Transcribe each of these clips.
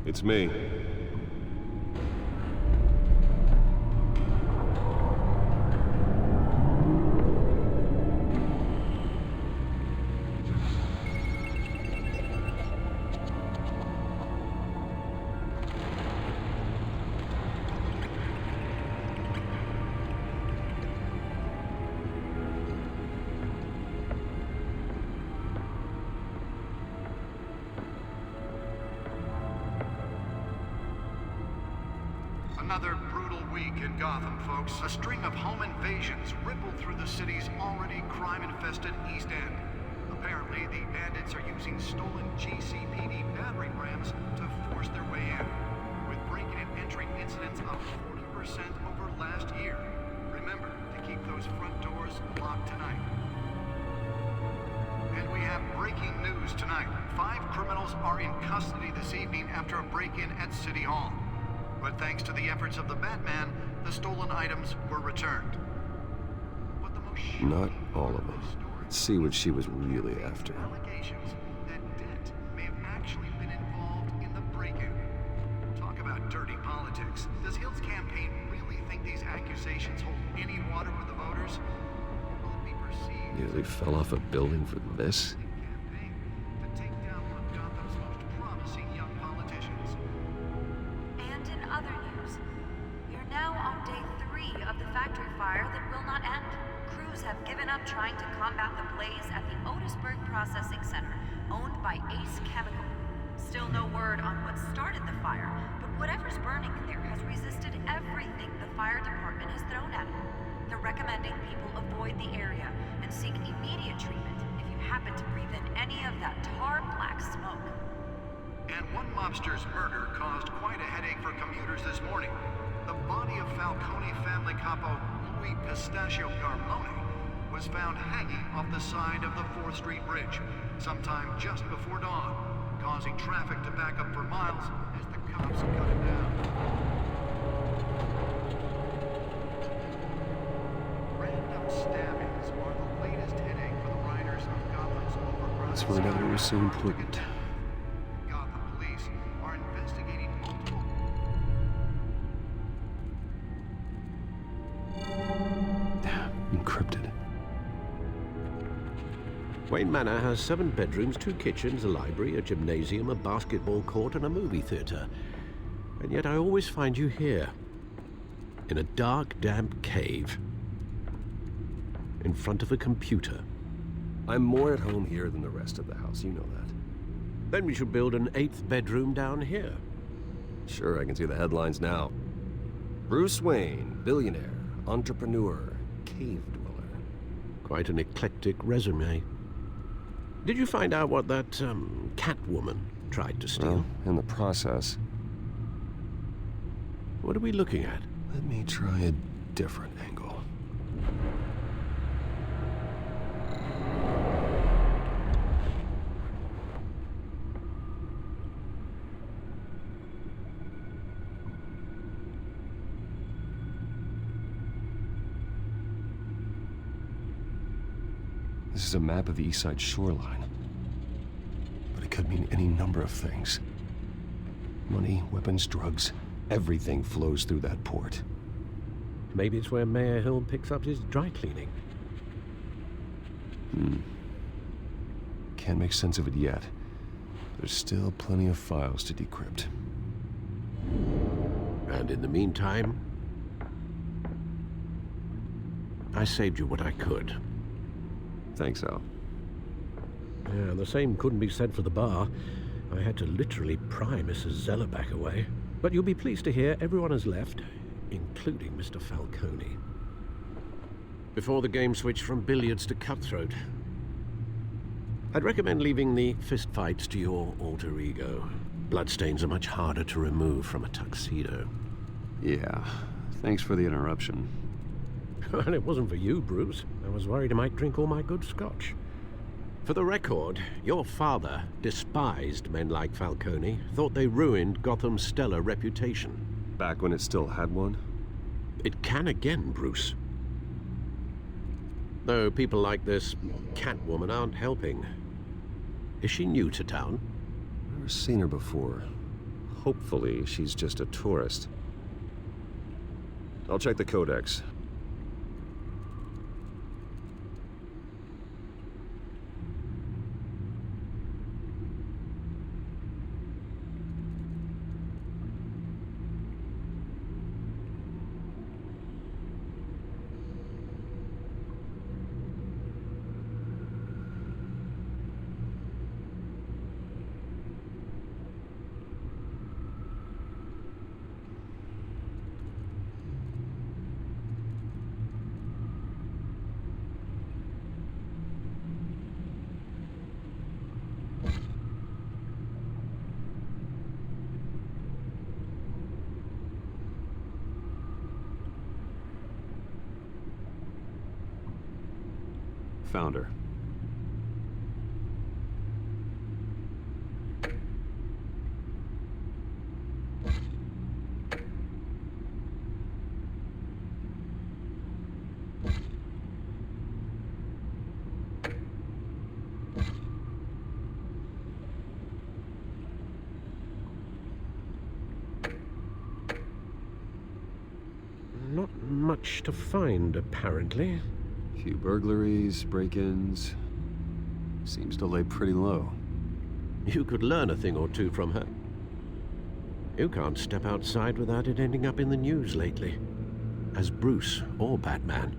It's me. Another brutal week in Gotham, folks. A string of home invasions rippled through the city's already crime-infested East End. Apparently, the bandits are using stolen GCPD battering rams to force their way in, with break-in and entry incidents up 40% over last year. Remember to keep those front doors locked tonight. And we have breaking news tonight. 5 criminals are in custody this evening after a break-in at City Hall. But thanks to the efforts of the Batman, the stolen items were returned. But the most Not all of them. Let's see what she was really after. allegations that Dent may have actually been involved in the break-in. Talk about dirty politics. Does Hill's campaign really think these accusations hold any water with the voters? Will it be perceived Nearly fell off a building for this? campaign to take down one of Gotham's most promising young politicians? And in other news, you're now on day 3 of the factory fire that will not end. Crews have given up trying to combat the blaze at the Otisburg Processing Center, owned by Ace Chemical. Still no word on what started the fire, but whatever's burning in there has resisted everything the fire department has thrown at it. They're recommending people avoid the area and seek immediate treatment if you happen to breathe in any of that tar black smoke. And one mobster's murder caused quite a headache for commuters this morning. The body of Falcone family capo Louis Pistachio Garmone was found hanging off the side of the 4th Street Bridge sometime just before dawn, causing traffic to back up for miles as the cops cut him down. Random stabbings are the latest headache for the riders of Gotham's overcrowded That's where another was so important. Gotham police are investigating multiple... Encrypted. Wayne Manor has 7 bedrooms, 2 kitchens, a library, a gymnasium, a basketball court, and a movie theater. And yet I always find you here, in a dark, damp cave, in front of a computer. I'm more at home here than the rest of the house, you know that. Then we should build an 8th bedroom down here. Sure, I can see the headlines now. Bruce Wayne, billionaire, entrepreneur, cave dweller. Quite an eclectic resume. Did you find out what that, Catwoman tried to steal? Well, in the process, What are we looking at? let me try a different angle. This is a map of the East Side shoreline. But it could mean any number of things. Money, weapons, drugs, everything flows through that port. Maybe it's where Mayor Hill picks up his dry cleaning. Can't make sense of it yet. There's still plenty of files to decrypt. And in the meantime, I saved you what I could. Thanks, Al. Yeah, the same couldn't be said for the bar. I had to literally pry Mrs. Zeller back away. But you'll be pleased to hear everyone has left, including Mr. Falcone. Before the game switched from billiards to cutthroat. I'd recommend leaving the fistfights to your alter ego. Bloodstains are much harder to remove from a tuxedo. Yeah, thanks for the interruption. And it wasn't for you, Bruce. I was worried I might drink all my good scotch. For the record, your father despised men like Falcone, thought they ruined Gotham's stellar reputation. Back when it still had one? It can again, Bruce. Though people like this Catwoman aren't helping. Is she new to town? Never seen her before. Hopefully, she's just a tourist. I'll check the codex. Found her. Not much to find, apparently. Few burglaries, break-ins. Seems to lay pretty low. You could learn a thing or two from her. You can't step outside without it ending up in the news lately. As Bruce or Batman.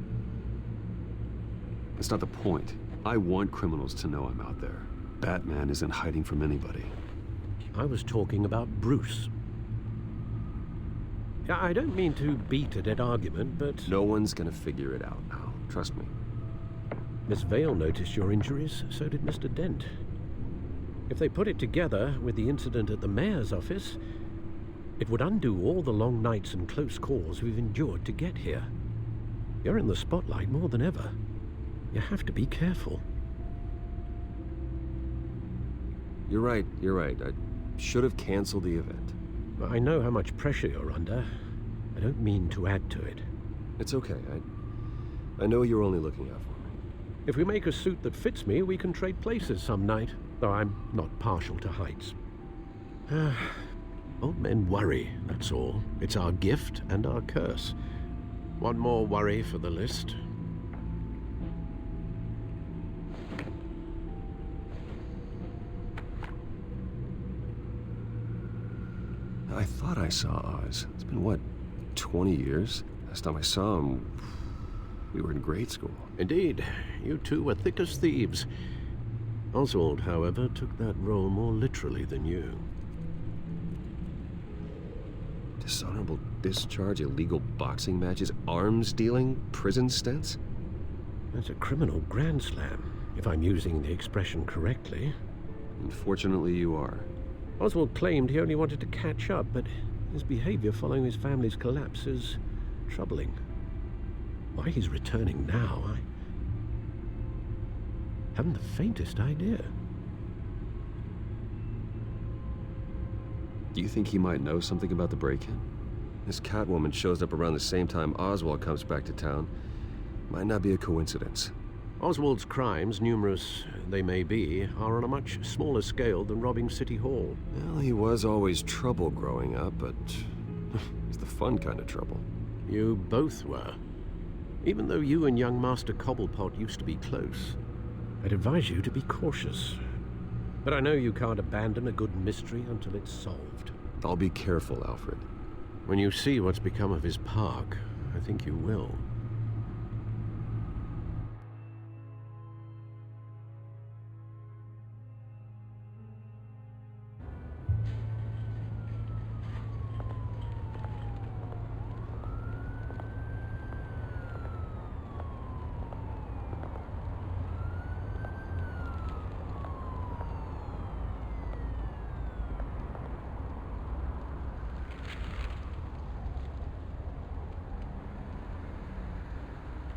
That's not the point. I want criminals to know I'm out there. Batman isn't hiding from anybody. I was talking about Bruce. I don't mean to beat a dead argument, but... No one's gonna figure it out now. Trust me. Miss Vale noticed your injuries, so did Mr. Dent. If they put it together with the incident at the mayor's office, it would undo all the long nights and close calls we've endured to get here. You're in the spotlight more than ever. You have to be careful. You're right. I should have canceled the event. I know how much pressure you're under. I don't mean to add to it. It's okay. I know you're only looking out for me. If we make a suit that fits me, we can trade places some night, though I'm not partial to heights. Old men worry, that's all. It's our gift and our curse. One more worry for the list. I thought I saw Oz. It's been, what, 20 years? Last time I saw him, we were in grade school. Indeed, you two were thick as thieves. Oswald, however, took that role more literally than you. Dishonorable discharge, illegal boxing matches, arms dealing, prison stints? That's a criminal grand slam, if I'm using the expression correctly. Unfortunately, you are. Oswald claimed he only wanted to catch up, but his behavior following his family's collapse is troubling. Why he's returning now, I haven't the faintest idea. Do you think he might know something about the break-in? This Catwoman shows up around the same time Oswald comes back to town. Might not be a coincidence. Oswald's crimes, numerous they may be, are on a much smaller scale than robbing City Hall. Well, he was always trouble growing up, but it's the fun kind of trouble. You both were. Even though you and young Master Cobblepot used to be close, I'd advise you to be cautious. But I know you can't abandon a good mystery until it's solved. I'll be careful, Alfred. When you see what's become of his park, I think you will.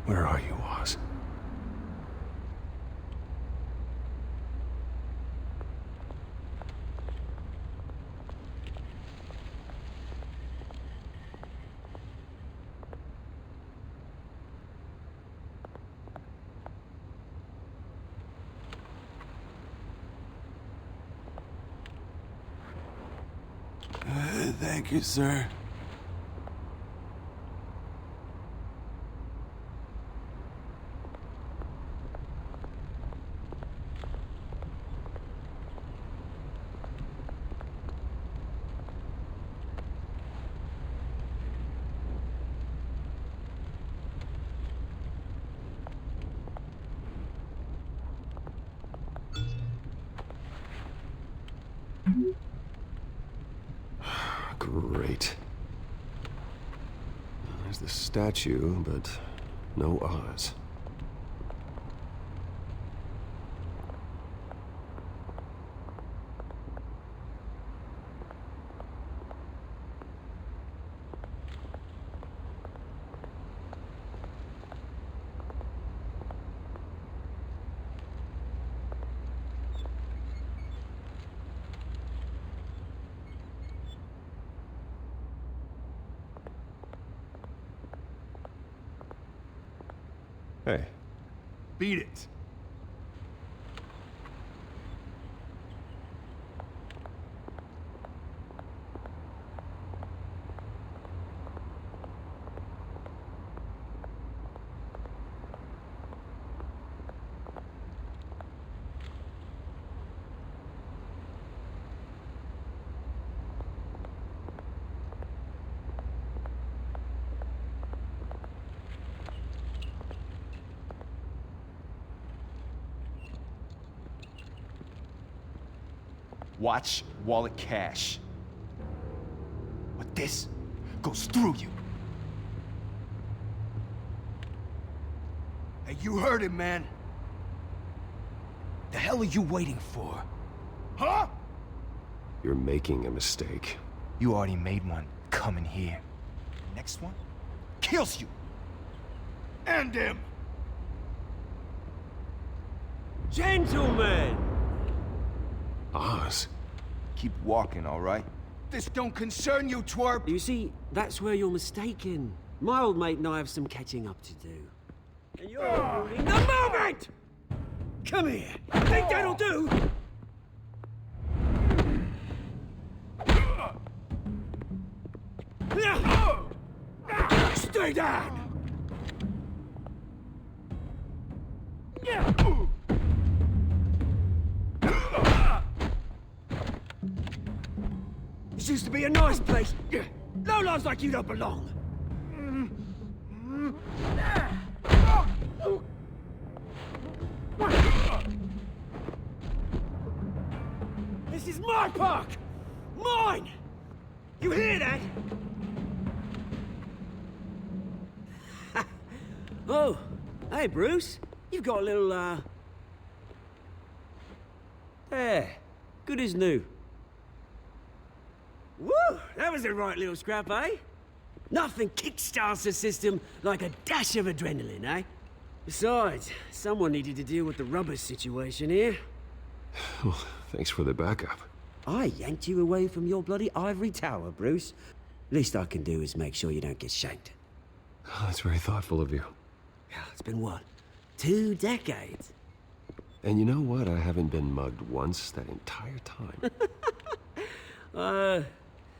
Where are you, Oz? Thank you, sir. Great. There's the statue, but no Oz. Hey. Beat it. Watch wallet cash. But this goes through you. Hey, you heard him, man. The hell are you waiting for? Huh? You're making a mistake. You already made one coming here. Next one kills you. End him! Gentlemen! Oz? Keep walking, all right? This don't concern you, twerp! You see, that's where you're mistaken. My old mate and I have some catching up to do. And you're ruining the moment! Come here! Think that'll do? Stay down! This used to be a nice place. Lowlifes like you don't belong. This is my park! Mine! You hear that? Oh, hey Bruce. You've got a little, There. Good as new. Woo! That was a right little scrap, eh? Nothing kickstarts the system like a dash of adrenaline, eh? Besides, someone needed to deal with the rubber situation here. Well, thanks for the backup. I yanked you away from your bloody ivory tower, Bruce. Least I can do is make sure you don't get shanked. Oh, that's very thoughtful of you. Yeah, it's been what? 2 decades? And you know what? I haven't been mugged once that entire time.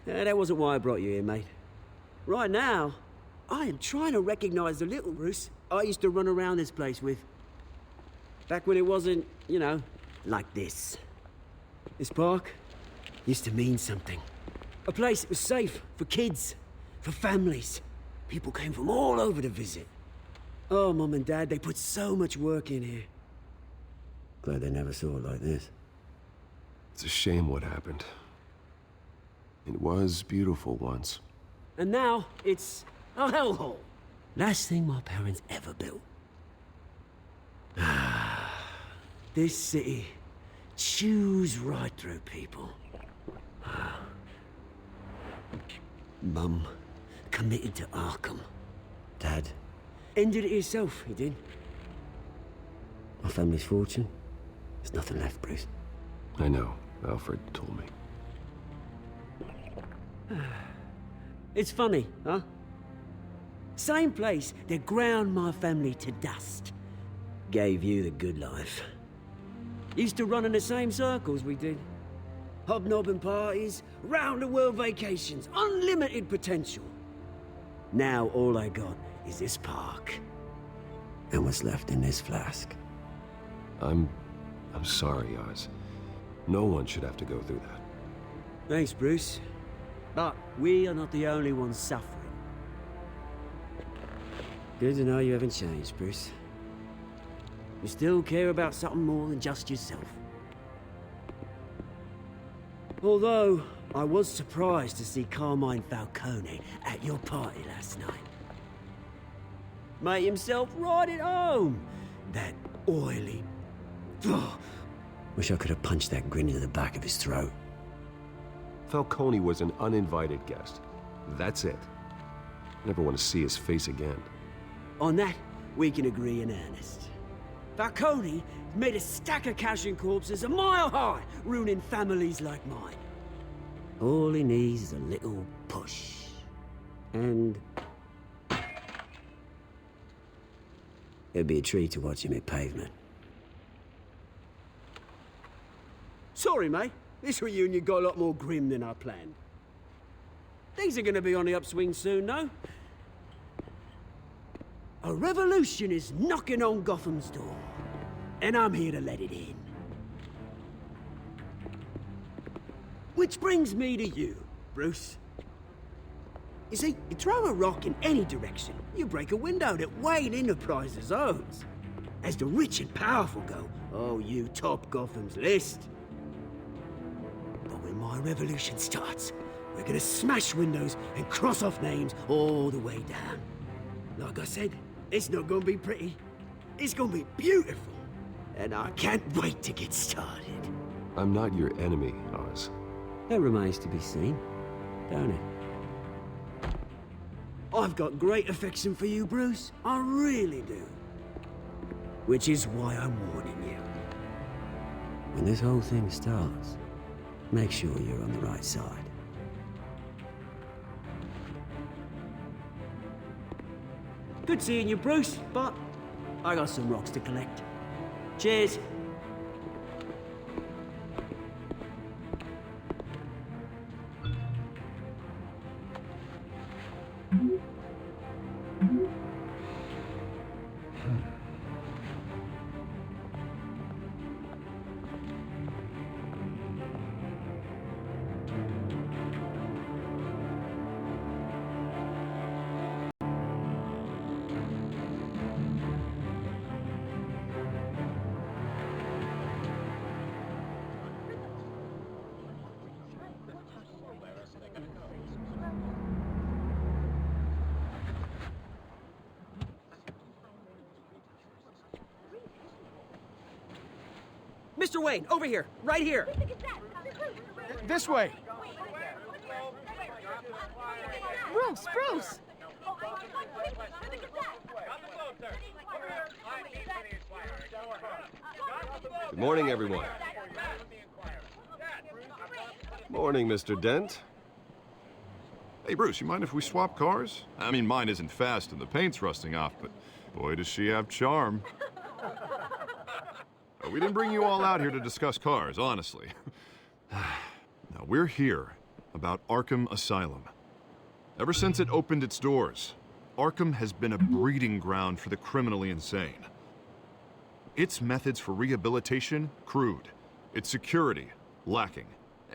That wasn't why I brought you here, mate. Right now, I am trying to recognize the little Bruce I used to run around this place with. Back when it wasn't, you know, like this. This park used to mean something. A place that was safe for kids, for families. People came from all over to visit. Oh, Mum and Dad, they put so much work in here. Glad they never saw it like this. It's a shame what happened. It was beautiful once. And now, it's a hellhole. Last thing my parents ever built. This city chews right through people. Mum committed to Arkham. Dad ended it himself, he did. My family's fortune, there's nothing left, Bruce. I know. Alfred told me. It's funny, huh? Same place that ground my family to dust. Gave you the good life. Used to run in the same circles we did. hobnobbing parties, round-the-world vacations, unlimited potential. Now all I got is this park. And what's left in this flask. I'm sorry, Oz. No one should have to go through that. Thanks, Bruce. But we are not the only ones suffering. Good to know you haven't changed, Bruce. You still care about something more than just yourself. Although, I was surprised to see Carmine Falcone at your party last night. Made himself right at home. That oily... Ugh. Wish I could have punched that grin into the back of his throat. Falcone was an uninvited guest. That's it. Never want to see his face again. On that, we can agree in earnest. Falcone made a stack of cash and corpses a mile high, ruining families like mine. All he needs is a little push. And... it'd be a treat to watch him hit pavement. Sorry, mate. This reunion got a lot more grim than I planned. Things are gonna be on the upswing soon, though. A revolution is knocking on Gotham's door, and I'm here to let it in. Which brings me to you, Bruce. You see, you throw a rock in any direction, you break a window that Wayne Enterprises owns. As the rich and powerful go, oh, you top Gotham's list. But when my revolution starts, we're gonna smash windows and cross off names all the way down. Like I said, it's not gonna be pretty. It's gonna be beautiful. And I can't wait to get started. I'm not your enemy, Oz. That remains to be seen, don't it? I've got great affection for you, Bruce. I really do. Which is why I'm warning you. When this whole thing starts, make sure you're on the right side. Good seeing you, Bruce, but I got some rocks to collect. Cheers. Mr. Wayne, over here, right here. This way. Bruce! Good morning, everyone. Morning, Mr. Dent. Hey, Bruce, you mind if we swap cars? I mean, mine isn't fast and the paint's rusting off, but boy, does she have charm. We didn't bring you all out here to discuss cars, honestly. Now, we're here about Arkham Asylum. Ever since it opened its doors, Arkham has been a breeding ground for the criminally insane. Its methods for rehabilitation, crude. Its security, lacking.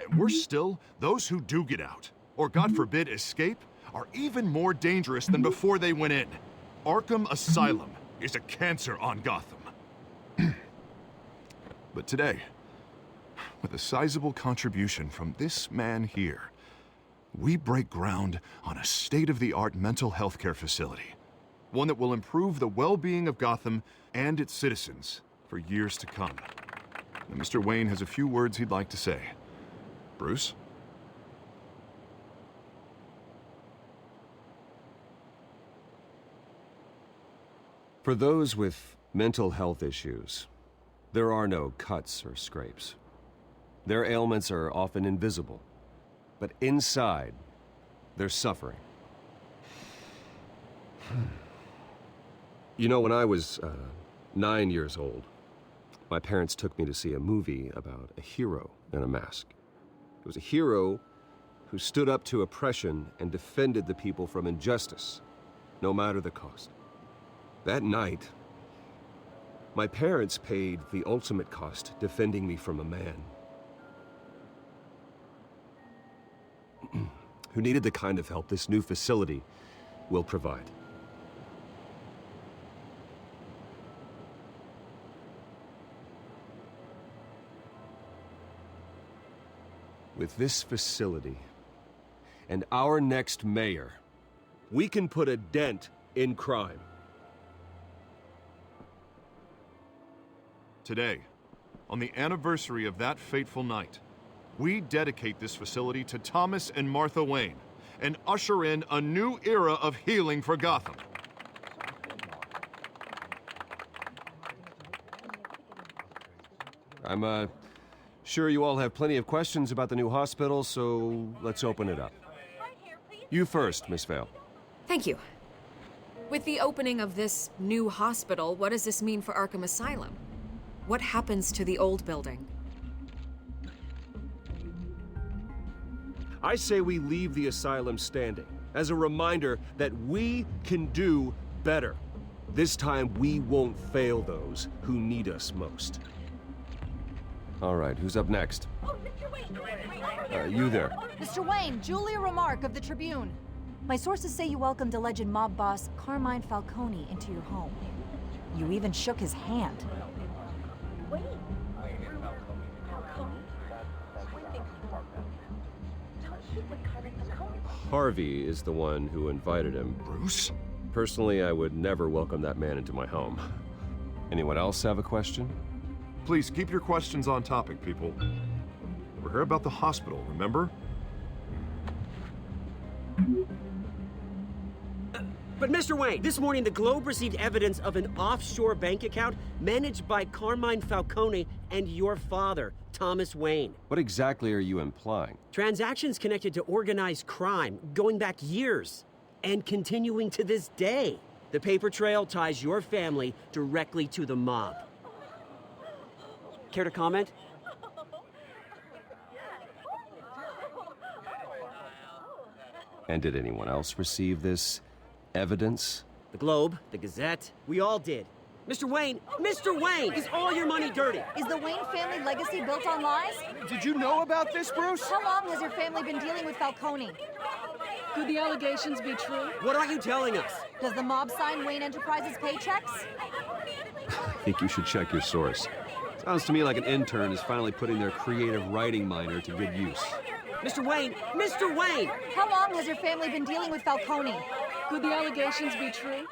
And worse still, those who do get out, or God forbid, escape, are even more dangerous than before they went in. Arkham Asylum is a cancer on Gotham. But today, with a sizable contribution from this man here, we break ground on a state-of-the-art mental health care facility. One that will improve the well-being of Gotham and its citizens for years to come. And Mr. Wayne has a few words he'd like to say. Bruce? For those with mental health issues, there are no cuts or scrapes. Their ailments are often invisible, but inside, they're suffering. You know, when I was 9 years old, my parents took me to see a movie about a hero in a mask. He was a hero who stood up to oppression and defended the people from injustice, no matter the cost. That night, my parents paid the ultimate cost defending me from a man who needed the kind of help this new facility will provide. With this facility and our next mayor, we can put a dent in crime. Today, on the anniversary of that fateful night, we dedicate this facility to Thomas and Martha Wayne and usher in a new era of healing for Gotham. I'm sure you all have plenty of questions about the new hospital, so let's open it up. You first, Miss Vale. Thank you. With the opening of this new hospital, what does this mean for Arkham Asylum? What happens to the old building? I say we leave the asylum standing as a reminder that we can do better. This time we won't fail those who need us most. All right, who's up next? Oh, Mr. Wayne! You there. Mr. Wayne, Julia Remark of the Tribune. My sources say you welcomed alleged mob boss Carmine Falcone into your home. You even shook his hand. Harvey is the one who invited him. Bruce? Personally, I would never welcome that man into my home. Anyone else have a question? Please keep your questions on topic, people. We're here about the hospital, remember? But Mr. Wayne, this morning the Globe received evidence of an offshore bank account managed by Carmine Falcone and your father, Thomas Wayne. What exactly are you implying? Transactions connected to organized crime going back years and continuing to this day. The paper trail ties your family directly to the mob. Care to comment? And did anyone else receive this evidence? The Globe, the Gazette, we all did. Mr. Wayne, is all your money dirty? Is the Wayne family legacy built on lies? Did you know about this, Bruce? How long has your family been dealing with Falcone? Could the allegations be true? What are you telling us? Does the mob sign Wayne Enterprises paychecks? I think you should check your source. Sounds to me like an intern is finally putting their creative writing minor to good use. Mr. Wayne! How long has your family been dealing with Falcone? Could the allegations be true?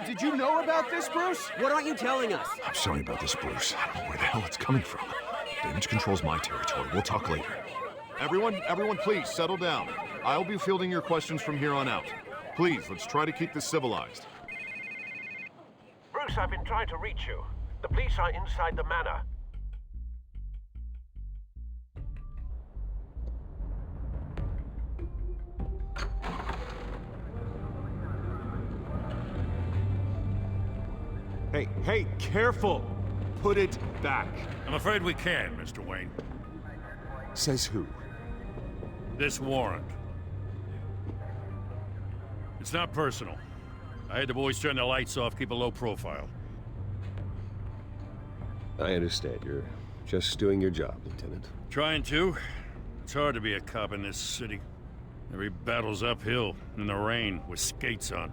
Did you know about this, Bruce? What are you telling us? I'm sorry about this, Bruce. I don't know where the hell it's coming from. Damage control's my territory. We'll talk later. Everyone, please settle down. I'll be fielding your questions from here on out. Please, let's try to keep this civilized. Bruce, I've been trying to reach you. The police are inside the manor. Hey, careful! Put it back. I'm afraid we can, Mr. Wayne. Says who? This warrant. It's not personal. I had the boys turn the lights off, keep a low profile. I understand. You're just doing your job, Lieutenant. Trying to. It's hard to be a cop in this city. Every battle's uphill, in the rain, with skates on.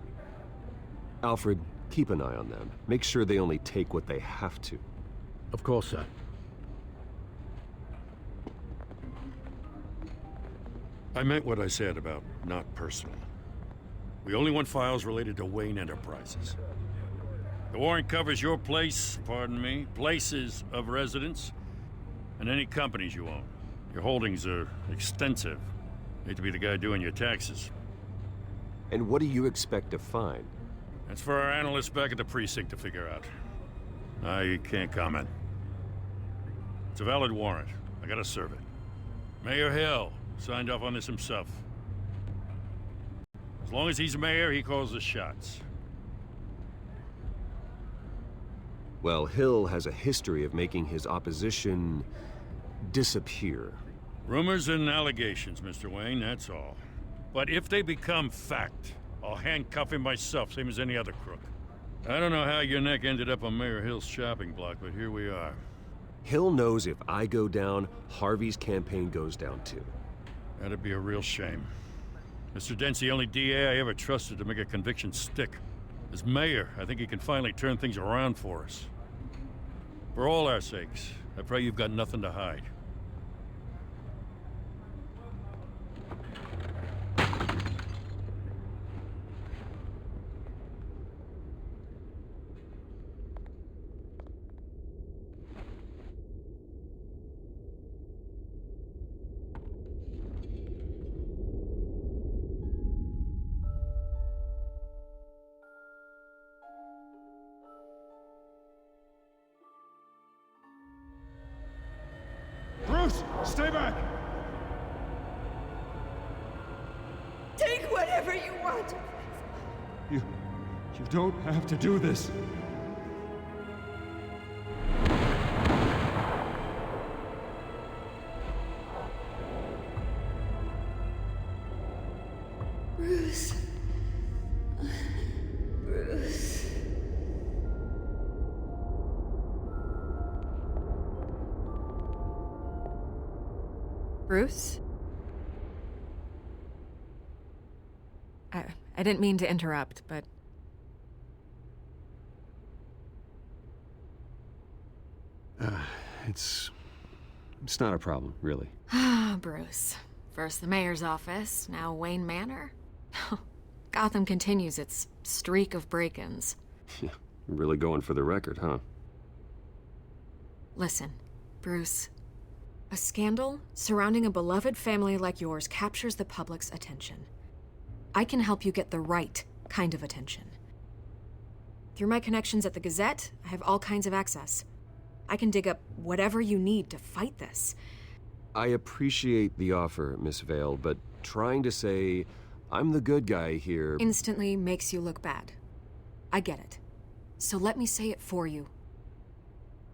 Alfred, keep an eye on them. Make sure they only take what they have to. Of course, sir. I meant what I said about not personal. We only want files related to Wayne Enterprises. The warrant covers your place, pardon me, places of residence, and any companies you own. Your holdings are extensive. Hate to be the guy doing your taxes. And what do you expect to find? That's for our analysts back at the precinct to figure out. I can't comment. It's a valid warrant. I gotta serve it. Mayor Hill signed off on this himself. As long as he's mayor, he calls the shots. Well, Hill has a history of making his opposition disappear. Rumors and allegations, Mr. Wayne, that's all. But if they become fact, I'll handcuff him myself, same as any other crook. I don't know how your neck ended up on Mayor Hill's shopping block, but here we are. Hill knows if I go down, Harvey's campaign goes down too. That'd be a real shame. Mr. Dent's the only DA I ever trusted to make a conviction stick. As mayor, I think he can finally turn things around for us. For all our sakes, I pray you've got nothing to hide. Bruce, stay back! Take whatever you want. You don't have to do this. Bruce. Bruce. Bruce? I didn't mean to interrupt, but... It's not a problem, really. Ah, Bruce. First the mayor's office, now Wayne Manor. Gotham continues its streak of break-ins. Yeah, really going for the record, huh? Listen, Bruce. A scandal surrounding a beloved family like yours captures the public's attention. I can help you get the right kind of attention. Through my connections at the Gazette, I have all kinds of access. I can dig up whatever you need to fight this. I appreciate the offer, Miss Vale, but trying to say I'm the good guy here... instantly makes you look bad. I get it. So let me say it for you.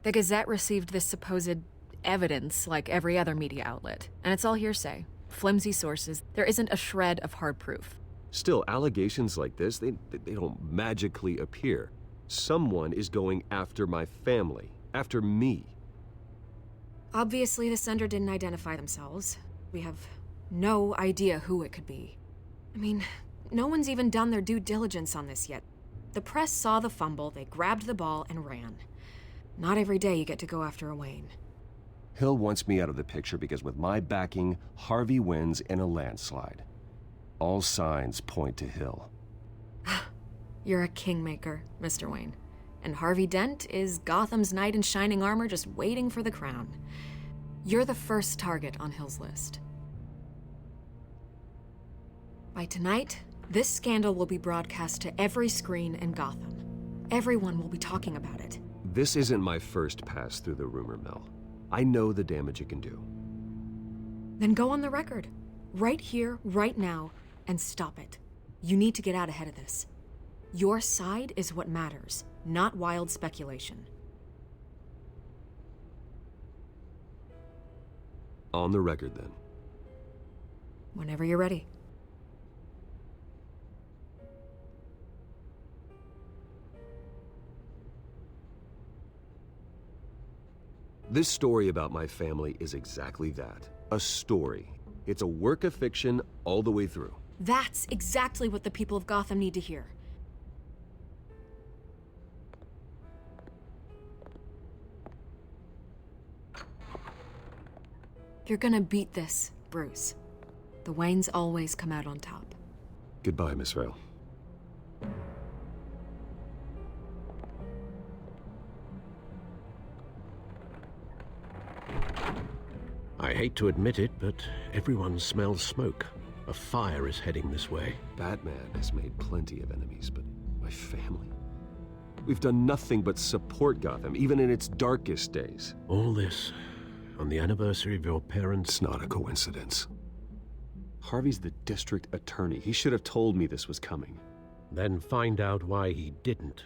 The Gazette received this supposed evidence like every other media outlet, and it's all hearsay. Flimsy sources. There isn't a shred of hard proof. Still, allegations like this, they don't magically appear. Someone is going after my family. After me. Obviously, the sender didn't identify themselves. We have no idea who it could be. I mean, no one's even done their due diligence on this yet. The press saw the fumble, they grabbed the ball and ran. Not every day you get to go after a Wayne. Hill wants me out of the picture because with my backing, Harvey wins in a landslide. All signs point to Hill. You're a kingmaker, Mr. Wayne. And Harvey Dent is Gotham's knight in shining armor just waiting for the crown. You're the first target on Hill's list. By tonight, this scandal will be broadcast to every screen in Gotham. Everyone will be talking about it. This isn't my first pass through the rumor mill. I know the damage it can do. Then go on the record. Right here, right now, and stop it. You need to get out ahead of this. Your side is what matters, not wild speculation. On the record, then. Whenever you're ready. This story about my family is exactly that. A story. It's a work of fiction all the way through. That's exactly what the people of Gotham need to hear. You're gonna beat this, Bruce. The Waynes always come out on top. Goodbye, Miss Vale. I hate to admit it, but everyone smells smoke. A fire is heading this way. Batman has made plenty of enemies, but my family... We've done nothing but support Gotham, even in its darkest days. All this on the anniversary of your parents'... It's not a coincidence. Harvey's the district attorney. He should have told me this was coming. Then find out why he didn't.